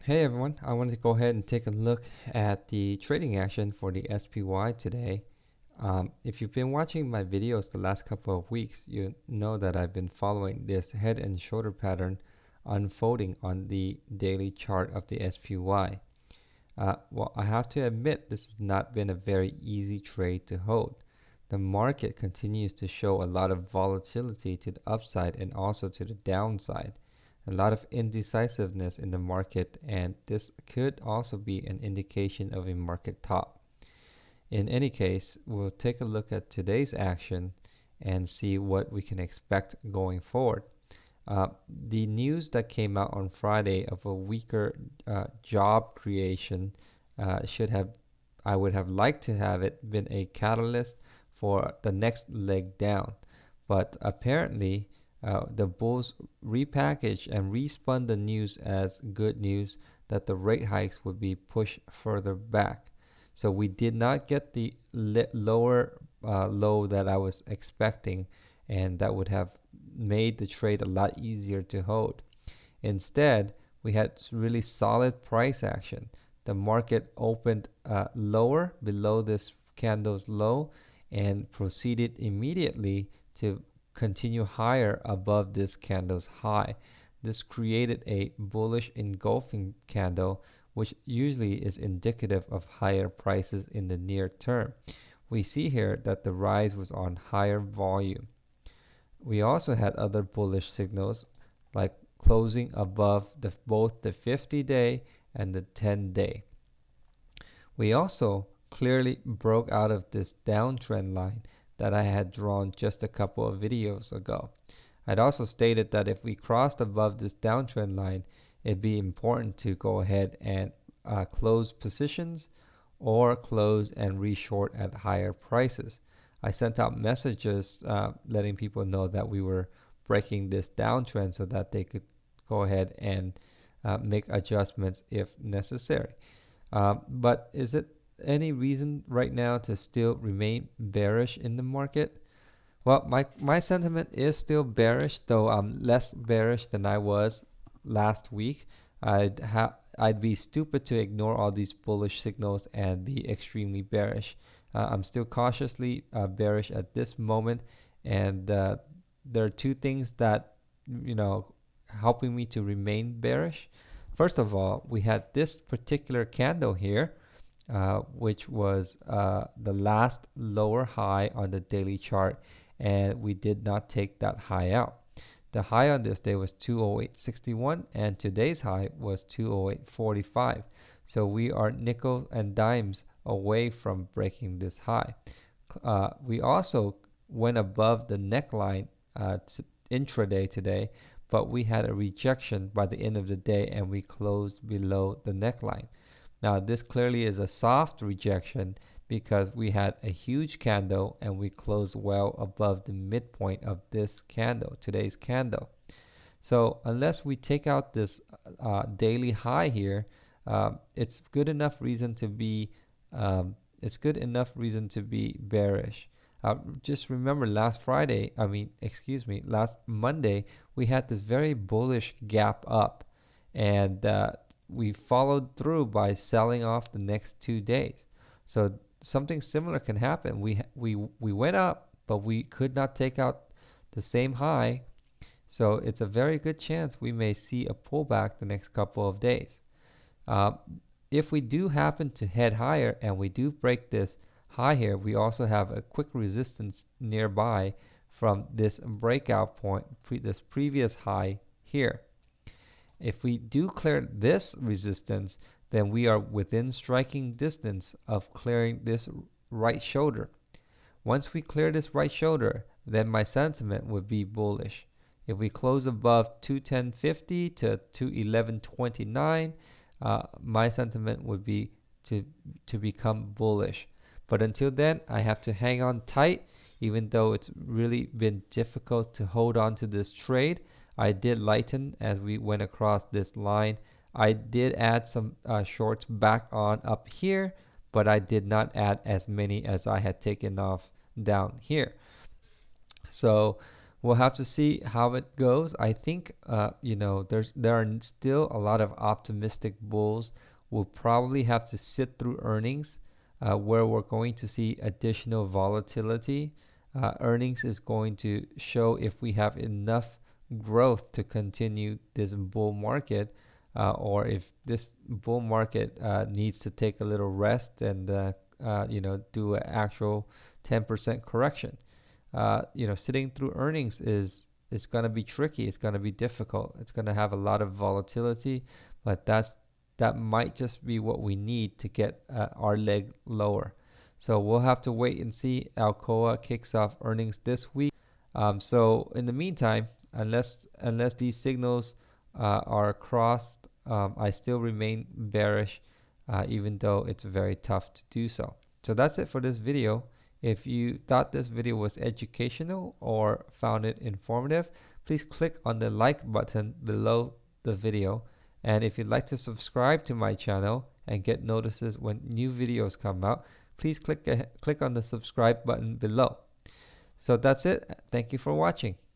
Hey everyone, I wanted to go ahead and take a look at the trading action for the SPY today. If you've been watching my videos the last couple of weeks, you know that I've been following this head and shoulder pattern unfolding on the daily chart of the SPY. Well, I have to admit this has not been a very easy trade to hold. The market continues to show a lot of volatility to the upside and also to the downside. A lot of indecisiveness in the market, and this could also be an indication of a market top. In any case, we'll take a look at today's action and see what we can expect going forward. The news that came out on Friday of a weaker job creation I would have liked to have it been a catalyst for the next leg down. But apparently, the bulls repackaged and respun the news as good news that the rate hikes would be pushed further back. So we did not get the lower low that I was expecting, and that would have made the trade a lot easier to hold. Instead, we had really solid price action. The market opened lower below this candle's low and proceeded immediately to continue higher above this candle's high. This created a bullish engulfing candle, which usually is indicative of higher prices in the near term. We see here that the rise was on higher volume. We also had other bullish signals like closing above both the 50-day and the 10-day. We also clearly broke out of this downtrend line that I had drawn just a couple of videos ago. I'd also stated that if we crossed above this downtrend line, it'd be important to go ahead and close positions or close and reshort at higher prices. I sent out messages letting people know that we were breaking this downtrend so that they could go ahead and make adjustments if necessary. But is it any reason right now to still remain bearish in the market? Well, my sentiment is still bearish, though I'm less bearish than I was last week. I'd be stupid to ignore all these bullish signals and be extremely bearish. I'm still cautiously bearish at this moment, and there are two things that helping me to remain bearish. First of all, we had this particular candle here, which was the last lower high on the daily chart, and we did not take that high out. The high on this day was 208.61, and today's high was 208.45. So we are nickel and dimes away from breaking this high. We also went above the neckline intraday today, but we had a rejection by the end of the day and we closed below the neckline. Now this clearly is a soft rejection because we had a huge candle and we closed well above the midpoint of this candle, today's candle. So unless we take out this daily high here, it's good enough reason to be bearish. Just remember last Monday, we had this very bullish gap up, and we followed through by selling off the next 2 days. So something similar can happen. We went up, but we could not take out the same high. So it's a very good chance we may see a pullback the next couple of days. If we do happen to head higher and we do break this high here, we also have a quick resistance nearby from this breakout point, this previous high here. If we do clear this resistance, then we are within striking distance of clearing this right shoulder. Once we clear this right shoulder, then my sentiment would be bullish. If we close above 210.50 to 211.29, my sentiment would be to become bullish. But until then, I have to hang on tight, even though it's really been difficult to hold on to this trade. I did lighten as we went across this line. I did add some shorts back on up here, but I did not add as many as I had taken off down here. So we'll have to see how it goes. I think there are still a lot of optimistic bulls. We'll probably have to sit through earnings where we're going to see additional volatility. Earnings is going to show if we have enough growth to continue this bull market, or if this bull market needs to take a little rest and do an actual 10% correction. Sitting through earnings is going to be tricky. It's going to be difficult. It's going to have a lot of volatility, but that might just be what we need to get our leg lower. So we'll have to wait and see. Alcoa kicks off earnings this week. So in the meantime, unless these signals are crossed, I still remain bearish, even though it's very tough to do so. So that's it for this video. If you thought this video was educational or found it informative, please click on the like button below the video. And if you'd like to subscribe to my channel and get notices when new videos come out, please click on the subscribe button below. So that's it. Thank you for watching.